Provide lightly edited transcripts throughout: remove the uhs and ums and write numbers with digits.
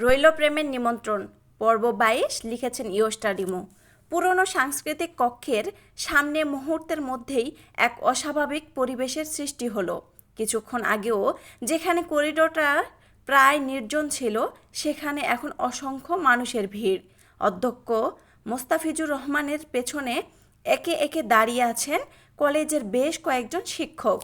রইল প্রেমের নিমন্ত্রণ পর্ব ২২ লিখেছেন ইয়োস্টাডিমো। পুরনো সাংস্কৃতিক কক্ষের সামনে মুহূর্তের মধ্যেই এক অস্বাভাবিক পরিবেশের সৃষ্টি হলো। কিছুক্ষণ আগেও যেখানে করিডোরটা প্রায় নির্জন ছিল, সেখানে এখন অসংখ্য মানুষের ভিড়। অধ্যক্ষ মোস্তাফিজুর রহমানের পেছনে একে একে দাঁড়িয়ে আছেন কলেজের বেশ কয়েকজন শিক্ষক।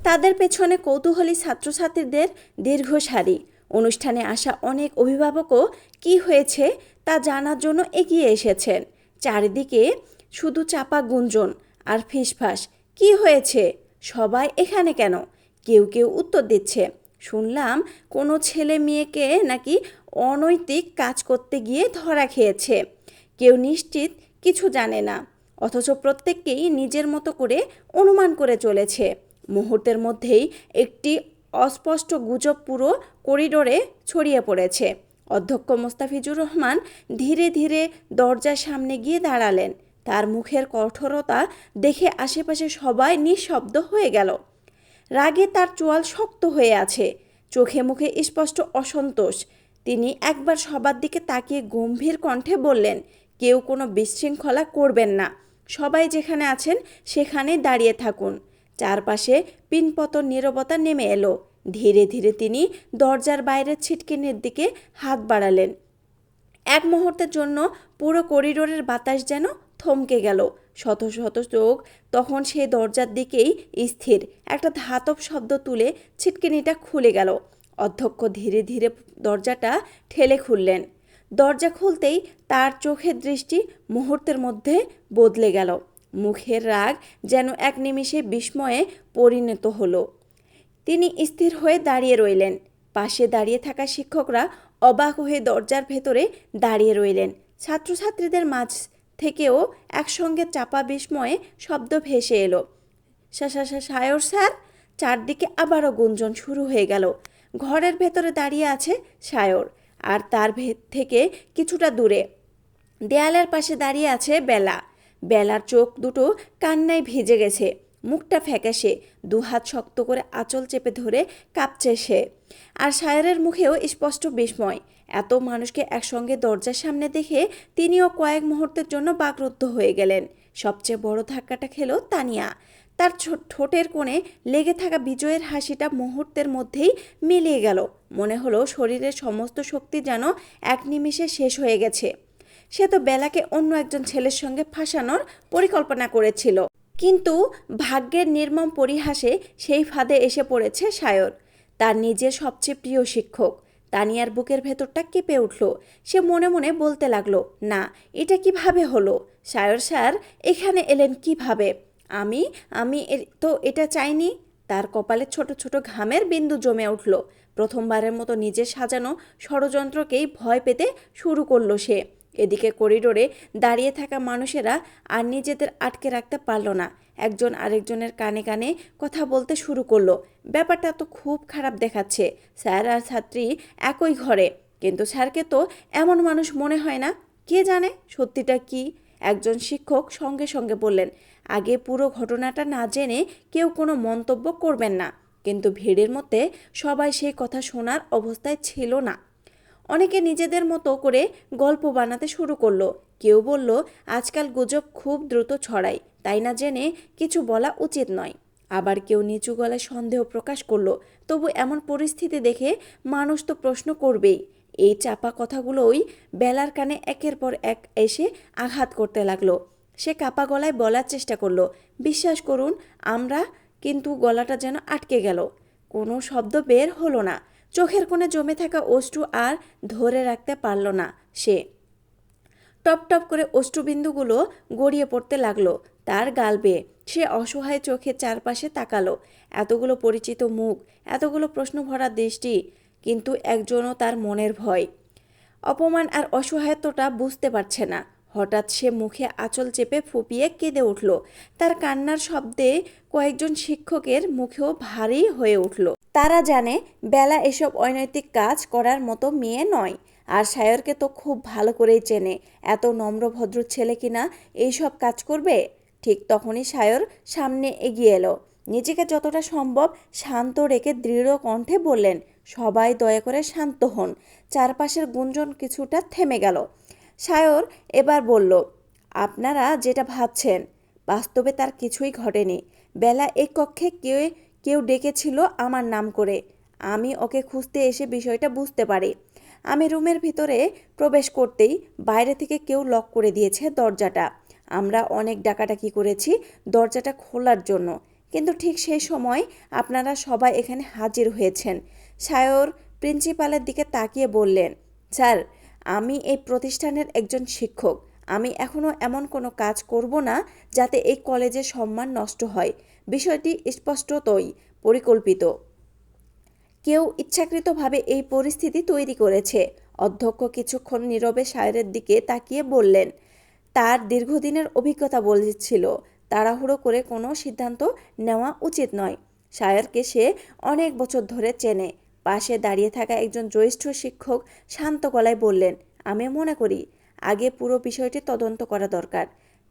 তাদের পেছনে কৌতূহলী ছাত্রছাত্রীদের দীর্ঘ সারি। অনুষ্ঠানে আসা অনেক অভিভাবকও কী হয়েছে তা জানার জন্য এগিয়ে এসেছেন। চারিদিকে শুধু চাপা গুঞ্জন আর ফিসফাস। কি হয়েছে? সবাই এখানে কেন? কেউ কেউ উত্তর দিচ্ছে, শুনলাম কোনো ছেলে মেয়েকে নাকি অনৈতিক কাজ করতে গিয়ে ধরা খেয়েছে। কেউ নিশ্চিত কিছু জানে না, অথচ প্রত্যেককেই নিজের মতো করে অনুমান করে চলেছে। মুহূর্তের মধ্যেই একটি অস্পষ্ট গুজব পুরো করিডোরে ছড়িয়ে পড়েছে। অধ্যক্ষ মোস্তাফিজুর রহমান ধীরে ধীরে দরজার সামনে গিয়ে দাঁড়ালেন। তার মুখের কঠোরতা দেখে আশেপাশে সবাই নিঃশব্দ হয়ে গেল। রাগে তার চোয়াল শক্ত হয়ে আছে, চোখে মুখে স্পষ্ট অসন্তোষ। তিনি একবার সবার দিকে তাকিয়ে গম্ভীর কণ্ঠে বললেন, কেউ কোনো বিশৃঙ্খলা করবেন না। সবাই যেখানে আছেন সেখানেই দাঁড়িয়ে থাকুন। চারপাশে পিনপতন নীরবতা নেমে এলো। ধীরে ধীরে তিনি দরজার বাইরের ছিটকিনির দিকে হাত বাড়ালেন। এক মুহূর্তের জন্য পুরো করিডোরের বাতাস যেন থমকে গেল। শত শত চোখ তখন সেই দরজার দিকেই স্থির। একটা ধাতব শব্দ তুলে ছিটকিনিটা খুলে গেল। অধ্যক্ষ ধীরে ধীরে দরজাটা ঠেলে খুললেন। দরজা খুলতেই তার চোখের দৃষ্টি মুহূর্তের মধ্যে বদলে গেল। মুখের রাগ যেন এক নিমিষে বিস্ময়ে পরিণত হলো। তিনি স্থির হয়ে দাঁড়িয়ে রইলেন। পাশে দাঁড়িয়ে থাকা শিক্ষকরা অবাক হয়ে দরজার ভেতরে দাঁড়িয়ে রইলেন। ছাত্রছাত্রীদের মাঝ থেকেও একসঙ্গে চাপা বিস্ময়ে শব্দ ভেসে এলো, সায়র স্যার। চারদিকে আবারও গুঞ্জন শুরু হয়ে গেল। ঘরের ভেতরে দাঁড়িয়ে আছে সায়র, আর তার থেকে কিছুটা দূরে দেয়ালের পাশে দাঁড়িয়ে আছে বেলা। বেলার চোখ দুটো কান্নায় ভিজে গেছে, মুখটা ফ্যাকাশে, দুহাত শক্ত করে আঁচল চেপে ধরে কাঁপছে সে। আর সায়রের মুখেও স্পষ্ট বিস্ময়। এত মানুষকে একসঙ্গে দরজার সামনে দেখে তিনিও কয়েক মুহূর্তের জন্য বাকরুদ্ধ হয়ে গেলেন। সবচেয়ে বড় ধাক্কাটা খেলো তানিয়া। তার ঠোঁটের কোণে লেগে থাকা বিজয়ের হাসিটা মুহূর্তের মধ্যেই মিলিয়ে গেল। মনে হলো শরীরের সমস্ত শক্তি যেন এক নিমিষে শেষ হয়ে গেছে। সে তো বেলাকে অন্য একজন ছেলের সঙ্গে ফাঁসানোর পরিকল্পনা করেছিল, কিন্তু ভাগ্যের নির্মম পরিহাসে সেই ফাঁদে এসে পড়েছে সায়র, তার নিজের সবচেয়ে প্রিয় শিক্ষক। তানিয়ার বুকের ভেতরটা কেঁপে উঠল। সে মনে মনে বলতে লাগলো, না, এটা কিভাবে হলো? সায়র স্যার এখানে এলেন কিভাবে? আমি আমি তো এটা চাইনি। তার কপালে ছোট ছোট ঘামের বিন্দু জমে উঠল। প্রথমবারের মতো নিজের সাজানো ষড়যন্ত্রকেই ভয় পেতে শুরু করলো সে। এদিকে করিডোরে দাঁড়িয়ে থাকা মানুষেরা আর নিজেদের আটকে রাখতে পারল না। একজন আরেকজনের কানে কানে কথা বলতে শুরু করলো। ব্যাপারটা তো খুব খারাপ দেখাচ্ছে। স্যার আর ছাত্রী একই ঘরে, কিন্তু স্যারকে তো এমন মানুষ মনে হয় না। কে জানে সত্যিটা কি? একজন শিক্ষক সঙ্গে সঙ্গে বললেন, আগে পুরো ঘটনাটা না জেনে কেউ কোনো মন্তব্য করবেন না। কিন্তু ভিড়ের মধ্যে সবাই সেই কথা শোনার অবস্থায় ছিল না। অনেকে নিজেদের মতো করে গল্প বানাতে শুরু করলো। কেউ বলল, আজকাল গুজব খুব দ্রুত ছড়ায়, তাই না জেনে কিছু বলা উচিত নয়। আবার কেউ নিচু গলায় সন্দেহ প্রকাশ করলো, তবু এমন পরিস্থিতি দেখে মানুষ তো প্রশ্ন করবেই। এই চাপা কথাগুলোই বেলার কানে একের পর এক এসে আঘাত করতে লাগলো। সে কাপা গলায় বলার চেষ্টা করলো, বিশ্বাস করুন আমরা, কিন্তু গলাটা যেন আটকে গেল। কোনো শব্দ বের হলো না। চোখের কোণে জমে থাকা অশ্রু আর ধরে রাখতে পারল না সে। টপ টপ করে অশ্রুবিন্দুগুলো গড়িয়ে পড়তে লাগলো তার গাল বেয়ে। সে অসহায় চোখে চারপাশে তাকালো। এতগুলো পরিচিত মুখ, এতগুলো প্রশ্ন ভরা দৃষ্টি, কিন্তু একজনও তার মনের ভয়, অপমান আর অসহায়ত্বটা বুঝতে পারছে না। হঠাৎ সে মুখে আঁচল চেপে ফুপিয়ে কেঁদে উঠল। তার কান্নার শব্দে কয়েকজন শিক্ষকের মুখেও ভারী হয়ে উঠল। তারা জানে বেলা এসব অনৈতিক কাজ করার মতো মেয়ে নয়। আর সায়রকে তো খুব ভালো করেই চেনে। এত নম্র ভদ্র ছেলে কিনা এইসব কাজ করবে? ঠিক তখনই সায়র সামনে এগিয়ে এলো। নিজেকে যতটা সম্ভব শান্ত রেখে দৃঢ় কণ্ঠে বললেন, সবাই দয়া করে শান্ত হন। চারপাশের গুঞ্জন কিছুটা থেমে গেল। সায়র এবার বলল, আপনারা যেটা ভাবছেন, বাস্তবে তার কিছুই ঘটেনি। বেলা এই কক্ষে কেউ কেউ ডেকেছিল আমার নাম করে। আমি ওকে খুঁজতে এসে বিষয়টা বুঝতে পারি। আমি রুমের ভিতরে প্রবেশ করতেই বাইরে থেকে কেউ লক করে দিয়েছে দরজাটা। আমরা অনেক ডাকাডাকি করেছি দরজাটা খোলার জন্য, কিন্তু ঠিক সেই সময় আপনারা সবাই এখানে হাজির হয়েছেন। সায়র প্রিন্সিপালের দিকে তাকিয়ে বললেন, স্যার, আমি এই প্রতিষ্ঠানের একজন শিক্ষক। আমি এখনও এমন কোনো কাজ করব না যাতে এই কলেজের সম্মান নষ্ট হয়। বিষয়টি স্পষ্টতই পরিকল্পিত। কেউ ইচ্ছাকৃতভাবে এই পরিস্থিতি তৈরি করেছে। অধ্যক্ষ কিছুক্ষণ নীরবে সায়রের দিকে তাকিয়ে বললেন, তার দীর্ঘদিনের অভিজ্ঞতা বলেছিল তাড়াহুড়ো করে কোনো সিদ্ধান্ত নেওয়া উচিত নয়। সায়রকে সে অনেক বছর ধরে চেনে। পাশে দাঁড়িয়ে থাকা একজন জ্যেষ্ঠ শিক্ষক শান্ত গলায় বললেন, আমি মনে করি আগে পুরো বিষয়টি তদন্ত করা দরকার।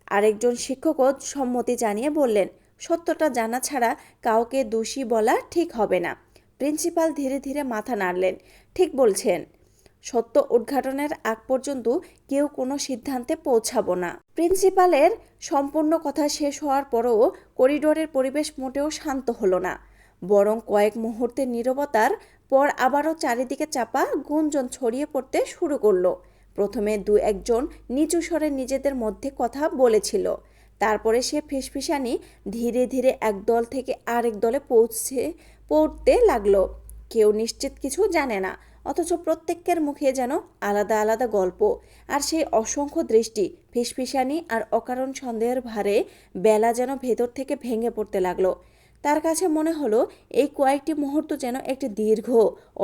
আরেকজন শিক্ষকও সম্মতি জানিয়ে বললেন, সত্যটা জানা ছাড়া কাউকে দোষী বলা ঠিক হবে না। প্রিন্সিপাল ধীরে ধীরে মাথা নাড়লেন, ঠিক বলছেন। সত্য উদ্ঘাটনের আগ পর্যন্ত কেউ কোনো সিদ্ধান্তে পৌঁছাবো না। প্রিন্সিপালের সম্পূর্ণ কথা শেষ হওয়ার পরও করিডোরের পরিবেশ মোটেও শান্ত হলো না, বরং কয়েক মুহূর্তের নীরবতার পর আবারও চারিদিকে চাপা গুঞ্জন ছড়িয়ে পড়তে শুরু করলো। প্রথমে দু একজন নিচু স্বরে নিজেদের মধ্যে কথা বলেছিল, তারপরে সে ফিসফিসানি ধীরে ধীরে এক দল থেকে আরেক দলে পড়তে লাগলো। কেউ নিশ্চিত কিছু জানে না, অথচ প্রত্যেকের মুখে যেন আলাদা আলাদা গল্প। আর সেই অসংখ্য দৃষ্টি, ফিসফিসানি আর অকারণ সন্দেহের ভারে বেলা যেন ভেতর থেকে ভেঙে পড়তে লাগলো। তার কাছে মনে হলো এই কয়েকটি মুহূর্ত যেন একটি দীর্ঘ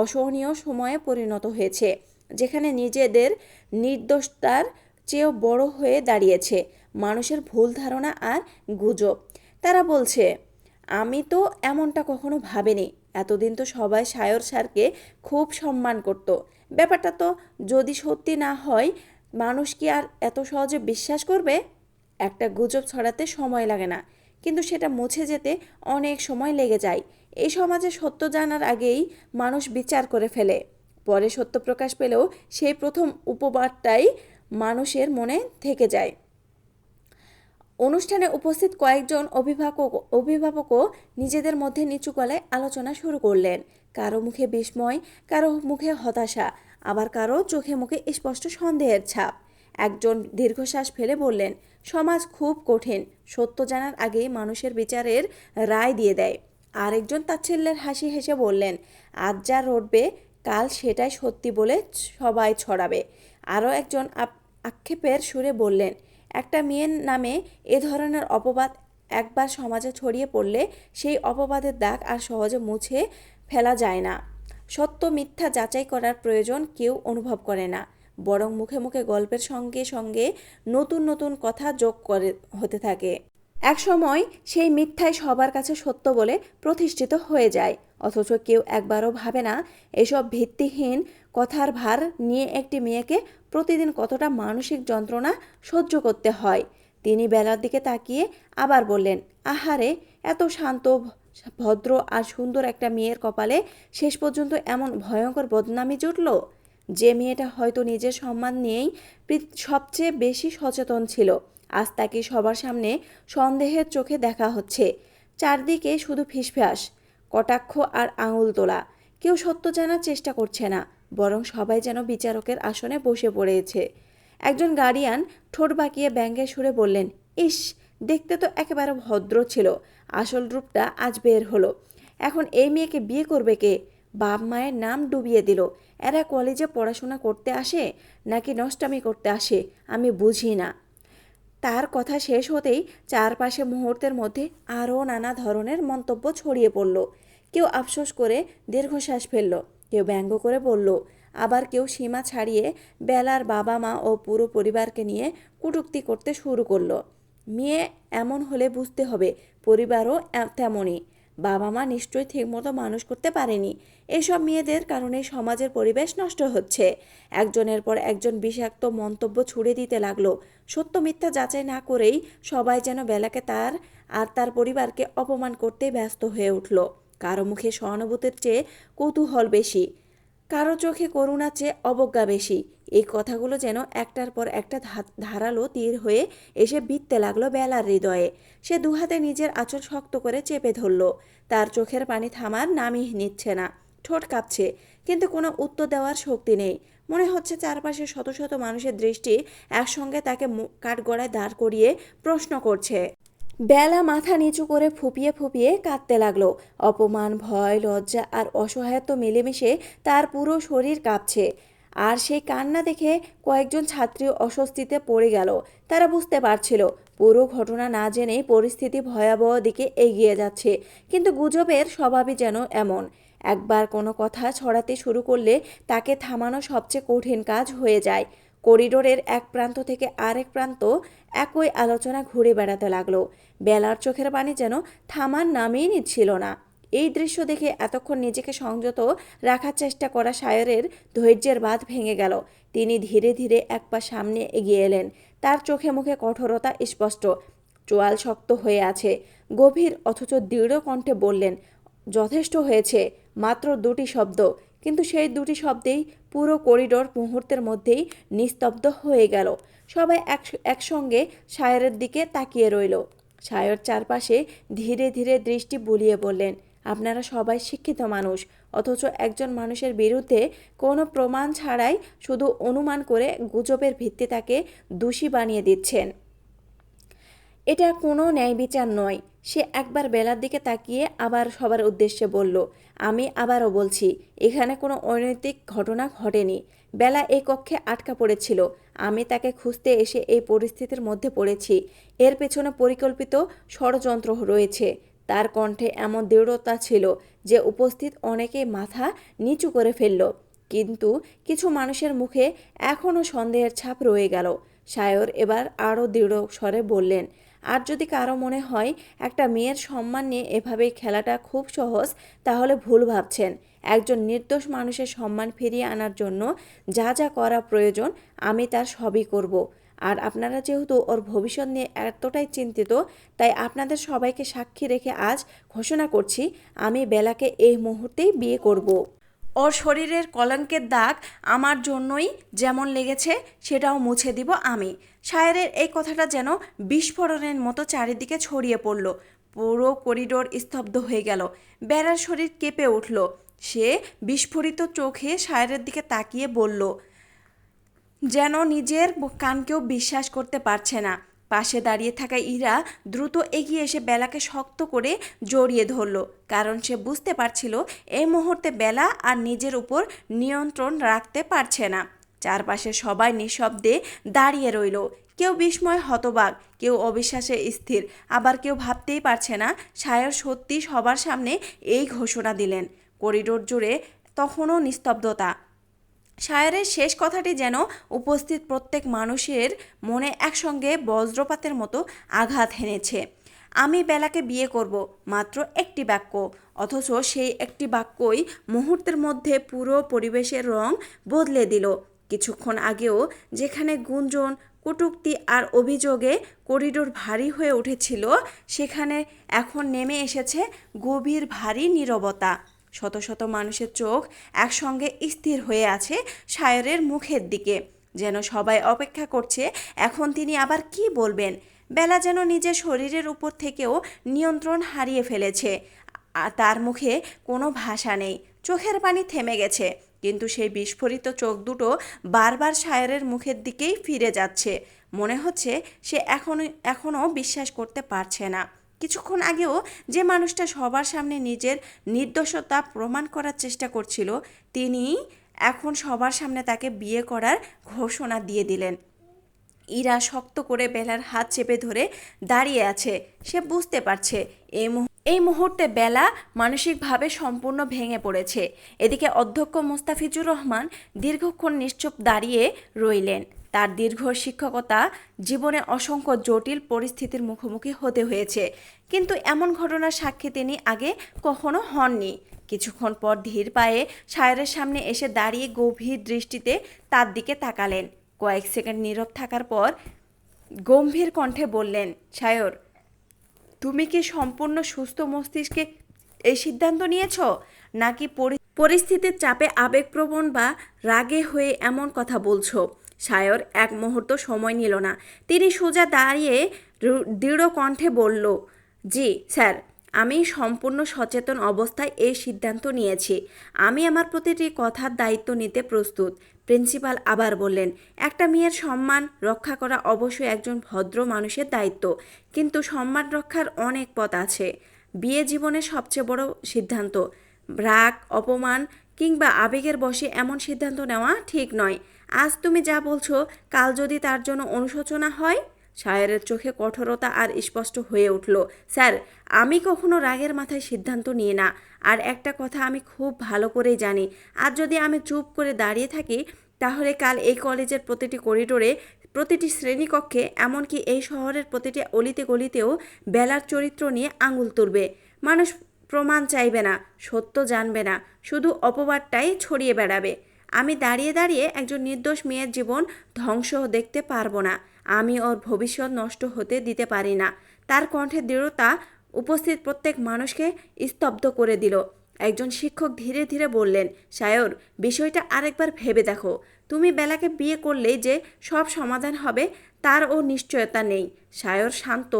অসহনীয় সময়ে পরিণত হয়েছে, যেখানে নিজেদের নির্দোষতার চেয়েও বড় হয়ে দাঁড়িয়েছে মানুষের ভুল ধারণা আর গুজব। তারা বলছে, আমি তো এমনটা কখনো ভাবিনি। এতদিন তো সবাই সায়র স্যারকে খুব সম্মান করত। ব্যাপারটা তো যদি সত্যি না হয়, মানুষ কি আর এত সহজে বিশ্বাস করবে? একটা গুজব ছড়াতে সময় লাগে না, কিন্তু সেটা মুছে যেতে অনেক সময় লেগে যায়। এই সমাজে সত্য জানার আগেই মানুষ বিচার করে ফেলে। পরে সত্য প্রকাশ পেলেও সেই প্রথম উপবাদটাই মানুষের মনে থেকে যায়। অনুষ্ঠানে উপস্থিত কয়েকজন অভিভাবকও নিজেদের মধ্যে নিচু গলায় আলোচনা শুরু করলেন। কারো মুখে বিস্ময়, কারো মুখে হতাশা, আবার কারো চোখে মুখে স্পষ্ট সন্দেহের ছাপ। একজন দীর্ঘশ্বাস ফেলে বললেন, সমাজ খুব কঠিন, সত্য জানার আগেই মানুষের বিচারের রায় দিয়ে দেয়। আরেকজন তাচ্ছিল্যের হাসি হেসে বললেন, আজ যা রটবে কাল সেটাই সত্যি বলে সবাই ছড়াবে। আরও একজন আক্ষেপের সুরে বললেন, একটা মেয়ের নামে এ ধরনের অপবাদ একবার সমাজে ছড়িয়ে পড়লে সেই অপবাদের দাগ আর সহজে মুছে ফেলা যায় না। সত্য মিথ্যা যাচাই করার প্রয়োজন কেউ অনুভব করে না, বরং মুখে মুখে গল্পের সঙ্গে সঙ্গে নতুন নতুন কথা যোগ হতে থাকে। একসময় সেই মিথ্যাই সবার কাছে সত্য বলে প্রতিষ্ঠিত হয়ে যায়, অথচ কেউ একবারও ভাবে না এসব ভিত্তিহীন কথার ভার নিয়ে একটি মেয়েকে প্রতিদিন কতটা মানসিক যন্ত্রণা সহ্য করতে হয়। তিনি বেলার দিকে তাকিয়ে আবার বললেন, আহারে, এত শান্ত, ভদ্র আর সুন্দর একটা মেয়ের কপালে শেষ পর্যন্ত এমন ভয়ঙ্কর বদনামি জুটল। যে মেয়েটা হয়তো নিজের সম্মান নিয়েই সবচেয়ে বেশি সচেতন ছিল, আজ তাকে সবার সামনে সন্দেহের চোখে দেখা হচ্ছে। চারদিকে শুধু ফিসফাস, কটাক্ষ আর আঙুল তোলা। কেউ সত্য জানার চেষ্টা করছে না, বরং সবাই যেন বিচারকের আসনে বসে পড়েছে। একজন গার্ডিয়ান ঠোঁট বাঁকিয়ে ব্যঙ্গের সুরে বললেন, ইস, দেখতে তো একেবারে ভদ্র ছিল, আসল রূপটা আজ বের হলো। এখন এই মেয়েকে বিয়ে করবে কে? বাপ মায়ের নাম ডুবিয়ে দিল। এরা কলেজে পড়াশোনা করতে আসে নাকি নষ্টামি করতে আসে আমি বুঝি না। তার কথা শেষ হতেই চারপাশে মুহূর্তের মধ্যে আরও নানা ধরনের মন্তব্য ছড়িয়ে পড়ল। কেউ আফসোস করে দীর্ঘশ্বাস ফেলল, কেউ ব্যঙ্গ করে বলল, আবার কেউ সীমা ছাড়িয়ে বেলার বাবা মা ও পুরো পরিবারকে নিয়ে কটূক্তি করতে শুরু করলো। মেয়ে এমন হলে বুঝতে হবে পরিবারও তেমনই। বাবা মা নিশ্চয়ই ঠিকমতো মানুষ করতে পারেনি। এসব মেয়েদের কারণে সমাজের পরিবেশ নষ্ট হচ্ছে। একজনের পর একজন বিষাক্ত মন্তব্য ছুড়ে দিতে লাগলো। সত্য মিথ্যা যাচাই না করেই সবাই যেন বেলাকে তার আর তার পরিবারকে অপমান করতে ব্যস্ত হয়ে উঠল। কারো মুখে সহানুভূতির চেয়ে কৌতূহল বেশি, কারো চোখে করুণার চেয়ে অবজ্ঞা বেশি। এই কথাগুলো যেন একটার পর একটা ধারালো তীর হয়ে এসে বিঁধতে লাগলো বেলার হৃদয়ে। সে দুহাতে নিজের আঁচল শক্ত করে চেপে ধরল। তার চোখের পানি থামার নামই নিচ্ছে না, ঠোঁট কাঁপছে, কিন্তু কোনো উত্তর দেওয়ার শক্তি নেই। মনে হচ্ছে চারপাশে শত শত মানুষের দৃষ্টি একসঙ্গে তাকে কাঠগড়ায় দাঁড় করিয়ে প্রশ্ন করছে। বেলা মাথা নিচু করে ফুপিয়ে ফুপিয়ে কাঁদতে লাগলো। অপমান, ভয়, লজ্জা আর অসহায়ত্ব মিলেমিশে তার পুরো শরীর কাঁপছে। আর সেই কান্না দেখে কয়েকজন ছাত্রী অস্বস্তিতে পড়ে গেল। তারা বুঝতে পারছিল পুরো ঘটনা না জেনেই পরিস্থিতি ভয়াবহ দিকে এগিয়ে যাচ্ছে। কিন্তু গুজবের স্বভাবই যেন এমন, একবার কোনো কথা ছড়াতে শুরু করলে তাকে থামানো সবচেয়ে কঠিন কাজ হয়ে যায়। করিডোরের এক প্রান্ত থেকে আরেক প্রান্ত একই আলোচনা ঘুরে বেড়াতে লাগলো। বেলার চোখের পানি যেন থামার নামই নিচ্ছিল না। এই দৃশ্য দেখে এতক্ষণ নিজেকে সংযত রাখার চেষ্টা করা শায়রের ধৈর্যের বাঁধ ভেঙে গেল। তিনি ধীরে ধীরে এক পা সামনে এগিয়ে এলেন। তার চোখে মুখে কঠোরতা স্পষ্ট, চোয়াল শক্ত হয়ে আছে। গভীর অথচ দৃঢ় কণ্ঠে বললেন, যথেষ্ট হয়েছে। মাত্র দুটি শব্দ, কিন্তু সেই দুটি শব্দেই পুরো করিডোর মুহূর্তের মধ্যেই নিস্তব্ধ হয়ে গেল। সবাই একসঙ্গে শায়রের দিকে তাকিয়ে রইল। শায়র চারপাশে ধীরে ধীরে দৃষ্টি বুলিয়ে বললেন, আপনারা সবাই শিক্ষিত মানুষ, অথচ একজন মানুষের বিরুদ্ধে কোনো প্রমাণ ছাড়াই শুধু অনুমান করে গুজবের ভিত্তি তাকে দোষী বানিয়ে দিচ্ছেন। এটা কোনো ন্যায় বিচার নয়। সে একবার বেলার দিকে তাকিয়ে আবার সবার উদ্দেশ্যে বলল, আমি আবারও বলছি, এখানে কোনো অনৈতিক ঘটনা ঘটেনি। বেলা এই কক্ষে আটকা পড়েছিল। আমি তাকে খুঁজতে এসে এই পরিস্থিতির মধ্যে পড়েছি। এর পেছনে পরিকল্পিত ষড়যন্ত্র রয়েছে। তার কণ্ঠে এমন দৃঢ়তা ছিল যে উপস্থিত অনেকেই মাথা নিচু করে ফেলল। কিন্তু কিছু মানুষের মুখে এখনও সন্দেহের ছাপ রয়ে গেল। শায়র এবার আরও দৃঢ় স্বরে বললেন, আর যদি কারো মনে হয় একটা মেয়ের সম্মান নিয়ে এভাবেই খেলাটা খুব সহজ, তাহলে ভুল ভাবছেন। একজন নির্দোষ মানুষের সম্মান ফিরিয়ে আনার জন্য যা যা করা প্রয়োজন আমি তার সবই করব। আর আপনারা যেহেতু ওর ভবিষ্যৎ নিয়ে এতটাই চিন্তিত, তাই আপনাদের সবাইকে সাক্ষী রেখে আজ ঘোষণা করছি, আমি বেলাকে এই মুহূর্তেই বিয়ে করব। ওর শরীরের কলঙ্কের দাগ আমার জন্যই যেমন লেগেছে সেটাও মুছে দিব আমি। শায়রের এই কথাটা যেন বিস্ফোরণের মতো চারিদিকে ছড়িয়ে পড়ল। পুরো করিডোর স্তব্ধ হয়ে গেল। বেলার শরীর কেঁপে উঠল। সে বিস্ফোরিত চোখে শায়রের দিকে তাকিয়ে বলল, যেন নিজের কানকেও বিশ্বাস করতে পারছে না। পাশে দাঁড়িয়ে থাকা ইরা দ্রুত এগিয়ে এসে বেলাকে শক্ত করে জড়িয়ে ধরল, কারণ সে বুঝতে পারছিল এই মুহূর্তে বেলা আর নিজের উপর নিয়ন্ত্রণ রাখতে পারছে না। চারপাশে সবাই নিঃশব্দে দাঁড়িয়ে রইল। কেউ বিস্ময় হতবাক, কেউ অবিশ্বাসে স্থির, আবার কেউ ভাবতেই পারছে না শায়র সত্যি সবার সামনে এই ঘোষণা দিলেন। করিডোর জুড়ে তখনও নিস্তব্ধতা। শায়রের শেষ কথাটি যেন উপস্থিত প্রত্যেক মানুষের মনে একসঙ্গে বজ্রপাতের মতো আঘাত হেনেছে। আমি বেলাকে বিয়ে করব, মাত্র একটি বাক্য, অথচ সেই একটি বাক্যই মুহূর্তের মধ্যে পুরো পরিবেশের রং বদলে দিল। কিছুক্ষণ আগেও যেখানে গুঞ্জন, কটূক্তি আর অভিযোগে করিডোর ভারী হয়ে উঠেছিল, সেখানে এখন নেমে এসেছে গভীর ভারী নীরবতা। শত শত মানুষের চোখ একসঙ্গে স্থির হয়ে আছে শায়রের মুখের দিকে, যেন সবাই অপেক্ষা করছে এখন তিনি আবার কি বলবেন। বেলা যেন নিজের শরীরের উপর থেকেও নিয়ন্ত্রণ হারিয়ে ফেলেছে। তার মুখে কোনো ভাষা নেই, চোখের পানি থেমে গেছে, কিন্তু সেই বিস্ফোরিত চোখ দুটো বারবার শায়রের মুখের দিকেই ফিরে যাচ্ছে। মনে হচ্ছে সে এখনও বিশ্বাস করতে পারছে না। কিছুক্ষণ আগেও যে মানুষটা সবার সামনে নিজের নির্দোষতা প্রমাণ করার চেষ্টা করছিল, তিনি এখন সবার সামনে তাকে বিয়ে করার ঘোষণা দিয়ে দিলেন। ইরা শক্ত করে বেলার হাত চেপে ধরে দাঁড়িয়ে আছে। সে বুঝতে পারছে এই মুহূর্তে বেলা মানসিকভাবে সম্পূর্ণ ভেঙে পড়েছে। এদিকে অধ্যক্ষ মোস্তাফিজুর রহমান দীর্ঘক্ষণ নিশ্চুপ দাঁড়িয়ে রইলেন। তার দীর্ঘ শিক্ষকতা জীবনে অসংখ্য জটিল পরিস্থিতির মুখোমুখি হতে হয়েছে, কিন্তু এমন ঘটনার সাক্ষী তিনি আগে কখনো হননি। কিছুক্ষণ পর ধীর পায়ে শায়রের সামনে এসে দাঁড়িয়ে গভীর দৃষ্টিতে তার দিকে তাকালেন। কয়েক সেকেন্ড নীরব থাকার পর গম্ভীর কণ্ঠে বললেন, শায়র, তুমি কি সম্পূর্ণ সুস্থ মস্তিষ্কে এই সিদ্ধান্ত নিয়েছো, নাকি পরিস্থিতির চাপে আবেগপ্রবণ বা রাগে হয়ে এমন কথা বলছো? সায়র এক মুহূর্ত সময় নিল না। তিনি সোজা দাঁড়িয়ে দৃঢ় কণ্ঠে বলল, জি স্যার, আমি সম্পূর্ণ সচেতন অবস্থায় এই সিদ্ধান্ত নিয়েছি। আমি আমার প্রতিটি কথার দায়িত্ব নিতে প্রস্তুত। প্রিন্সিপাল আবার বললেন, একটা মেয়ের সম্মান রক্ষা করা অবশ্যই একজন ভদ্র মানুষের দায়িত্ব, কিন্তু সম্মান রক্ষার অনেক পথ আছে। বিয়ে জীবনের সবচেয়ে বড় সিদ্ধান্ত। রাগ, অপমান কিংবা আবেগের বশে এমন সিদ্ধান্ত নেওয়া ঠিক নয়। আজ তুমি যা বলছো, কাল যদি তার জন্য অনুশোচনা হয়। সায়রের চোখে কঠোরতা আর স্পষ্ট হয়ে উঠল, স্যার, আমি কখনো রাগের মাথায় সিদ্ধান্ত নিই না। আর একটা কথা আমি খুব ভালো করেই জানি, আজ যদি আমি চুপ করে দাঁড়িয়ে থাকি, তাহলে কাল এই কলেজের প্রতিটি করিডোরে, প্রতিটি শ্রেণীকক্ষে, এমনকি এই শহরের প্রতিটি অলিতে গলিতেও বেলার চরিত্র নিয়ে আঙুল তুলবে। মানুষ প্রমাণ চাইবে না, সত্য জানবে না, শুধু অপবাদটাই ছড়িয়ে বেড়াবে। আমি দাঁড়িয়ে দাঁড়িয়ে একজন নির্দোষ মেয়ের জীবন ধ্বংস দেখতে পারবো না। আমি ওর ভবিষ্যৎ নষ্ট হতে দিতে পারি না। তার কণ্ঠে দৃঢ়তা উপস্থিত প্রত্যেক মানুষকে স্তব্ধ করে দিল। একজন শিক্ষক ধীরে ধীরে বললেন, সায়র, বিষয়টা আরেকবার ভেবে দেখো। তুমি বেলাকে বিয়ে করলেই যে সব সমাধান হবে তারও নিশ্চয়তা নেই। সায়র শান্ত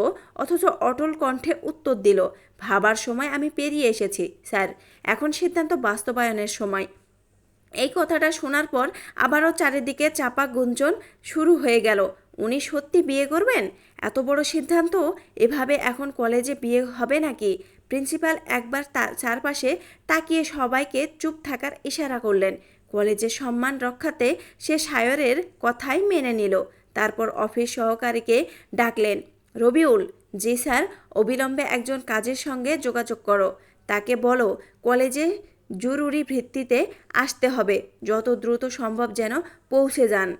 অথচ অটল কণ্ঠে উত্তর দিল, ভাবার সময় আমি পেরিয়ে এসেছি স্যার, এখন সিদ্ধান্ত বাস্তবায়নের সময়। এই কথাটা শোনার পর আবারও চারিদিকে চাপা গুঞ্জন শুরু হয়ে গেল। উনি সত্যি বিয়ে করবেন? এত বড় সিদ্ধান্ত, এভাবে এখন কলেজে বিয়ে হবে নাকি? প্রিন্সিপাল একবার চারপাশে তাকিয়ে সবাইকে চুপ থাকার ইশারা করলেন। কলেজের সম্মান রক্ষাতে সে সায়রের কথাই মেনে নিল। তারপর অফিস সহকারীকে ডাকলেন, রবিউল। জি স্যার। অবিলম্বে একজন কাজের সঙ্গে যোগাযোগ করো। তাকে বলো কলেজে জরুরি ভিত্তিতে আসতে হবে, যত দ্রুত সম্ভব যেন পৌঁছে যান।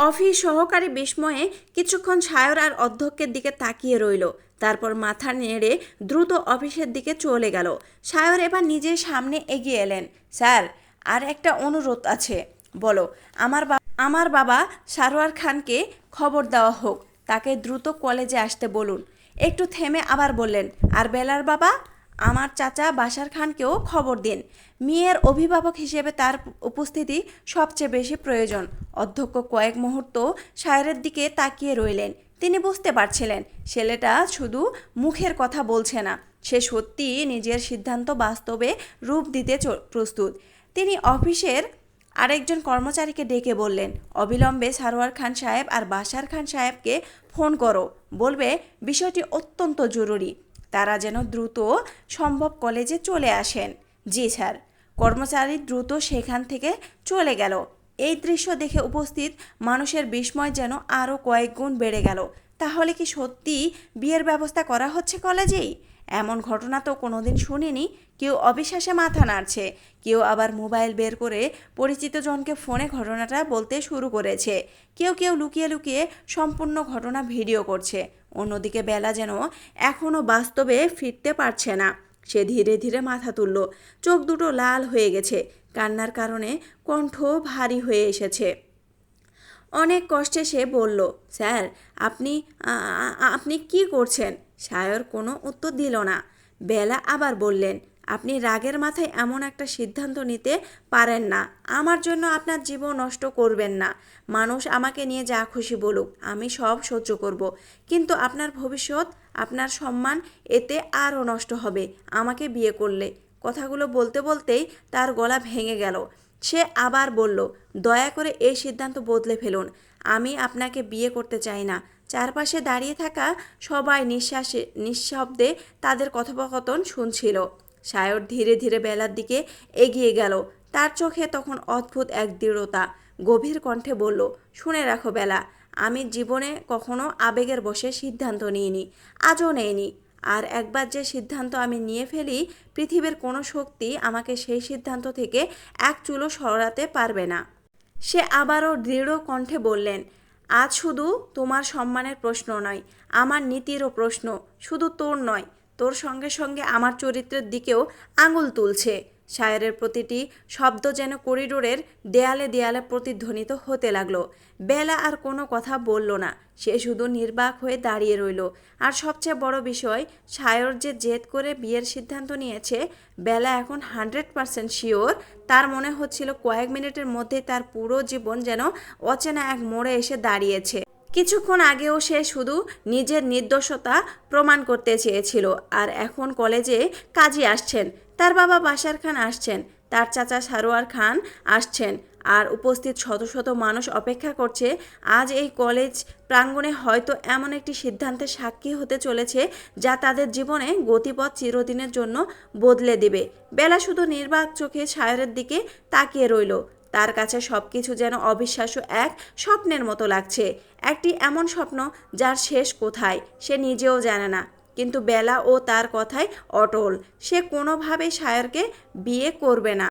অফিস সহকারী বিস্ময়ে কিছুক্ষণ সায়র আর অধ্যক্ষের দিকে তাকিয়ে রইল। তারপর মাথা নেড়ে দ্রুত অফিসের দিকে চলে গেল। সায়র এবার নিজের সামনে এগিয়ে এলেন। স্যার, আর একটা অনুরোধ আছে। বলো। আমার বাবা সারোয়ার খানকে খবর দেওয়া হোক, তাকে দ্রুত কলেজে আসতে বলুন। একটু থেমে আবার বললেন, আর বেলার বাবা, আমার চাচা বাশার খানকেও খবর দিন। মেয়ের অভিভাবক হিসেবে তার উপস্থিতি সবচেয়ে বেশি প্রয়োজন। অধ্যক্ষ কয়েক মুহূর্ত সায়রের দিকে তাকিয়ে রইলেন। তিনি বুঝতে পারছিলেন ছেলেটা শুধু মুখের কথা বলছে না, সে সত্যিই নিজের সিদ্ধান্ত বাস্তবে রূপ দিতে প্রস্তুত। তিনি অফিসের আরেকজন কর্মচারীকে ডেকে বললেন, অবিলম্বে সারোয়ার খান সাহেব আর বাশার খান সাহেবকে ফোন করো, বলবে বিষয়টি অত্যন্ত জরুরি, তারা যেন দ্রুত সম্ভব কলেজে চলে আসেন। জি স্যার। কর্মচারী দ্রুত সেখান থেকে চলে গেল। এই দৃশ্য দেখে উপস্থিত মানুষের বিস্ময় যেন আরও কয়েক গুণ বেড়ে গেল। তাহলে কি সত্যি বিয়ের ব্যবস্থা করা হচ্ছে কলেজেই? এমন ঘটনা তো কোনোদিন শুনিনি। কেউ অবিশ্বাসে মাথা নাড়ছে, কেউ আবার মোবাইল বের করে পরিচিত জনকে ফোনে ঘটনাটা বলতে শুরু করেছে, কেউ কেউ লুকিয়ে লুকিয়ে সম্পূর্ণ ঘটনা ভিডিও করছে। অন্যদিকে বেলা যেন এখনও বাস্তবে ফিরতে পারছে না। সে ধীরে ধীরে মাথা তুলল, চোখ দুটো লাল হয়ে গেছে, কান্নার কারণে কণ্ঠ ভারী হয়ে এসেছে। অনেক কষ্টে সে বলল, স্যার, আপনি আপনি কি করছেন? সায়র কোনো উত্তর দিল না। বেলা আবার বললেন, আপনি রাগের মাথায় এমন একটা সিদ্ধান্ত নিতে পারেন না। আমার জন্য আপনার জীবন নষ্ট করবেন না। মানুষ আমাকে নিয়ে যা খুশি বলুক, আমি সব সহ্য করব, কিন্তু আপনার ভবিষ্যৎ, আপনার সম্মান এতে আরও নষ্ট হবে আমাকে বিয়ে করলে। কথাগুলো বলতে বলতেই তার গলা ভেঙে গেল। সে আবার বলল, দয়া করে এই সিদ্ধান্ত বদলে ফেলুন। আমি আপনাকে বিয়ে করতে চাই না। চারপাশে দাঁড়িয়ে থাকা সবাই নিঃশব্দে তাদের কথোপকথন শুনছিল। সায়র ধীরে ধীরে বেলার দিকে এগিয়ে গেল। তার চোখে তখন অদ্ভুত এক দৃঢ়তা। গভীর কণ্ঠে বলল, শুনে রাখো বেলা, আমি জীবনে কখনো আবেগের বশে সিদ্ধান্ত নিইনি, আজও নেইনি। আর একবার যে সিদ্ধান্ত আমি নিয়ে ফেলি, পৃথিবীর কোনো শক্তি আমাকে সেই সিদ্ধান্ত থেকে এক চুলও সরাতে পারবে না। সে আবারও দৃঢ় কণ্ঠে বললেন, আজ শুধু তোমার সম্মানের প্রশ্ন নয়, আমার নীতিরও প্রশ্ন। শুধু তোর নয়, তোর সঙ্গে সঙ্গে আমার চরিত্রের দিকেও আঙুল তুলছে। শায়রের প্রতিটি শব্দ যেন করিডোরের দেয়ালে দেয়ালে প্রতিধ্বনিত হতে লাগলো। বেলা আর কোনো কথা বলল না, সে শুধু নির্বাক হয়ে দাঁড়িয়ে রইল। আর সবচেয়ে বড় বিষয়, শায়র যে জেদ করে বিয়ের সিদ্ধান্ত নিয়েছে, বেলা এখন 100% শিওর। তার মনে হচ্ছিল কয়েক মিনিটের মধ্যে তার পুরো জীবন যেন অচেনা এক মোড়ে এসে দাঁড়িয়েছে। কিছুক্ষণ আগেও সে শুধু নিজের নির্দোষতা প্রমাণ করতে চেয়েছিল, আর এখন কলেজে কাজী আসছেন, তার বাবা বাশার খান আসছেন, তার চাচা সারোয়ার খান আসছেন, আর উপস্থিত শত শত মানুষ অপেক্ষা করছে আজ এই কলেজ প্রাঙ্গণে হয়তো এমন একটি সিদ্ধান্তের সাক্ষী হতে চলেছে যা তাদের জীবনে গতিপথ চিরদিনের জন্য বদলে দেবে। বেলা শুধু নির্বাক চোখে শায়রের দিকে তাকিয়ে রইল। তার কাছে সবকিছু যেন অবিশ্বাস্য এক স্বপ্নের মতো লাগছে, একটি এমন স্বপ্ন যার শেষ কোথায় সে নিজেও জানে না। কিন্তু বেলা ও তার কথায় অটল, সে কোনোভাবেই শায়রকে বিয়ে করবে না।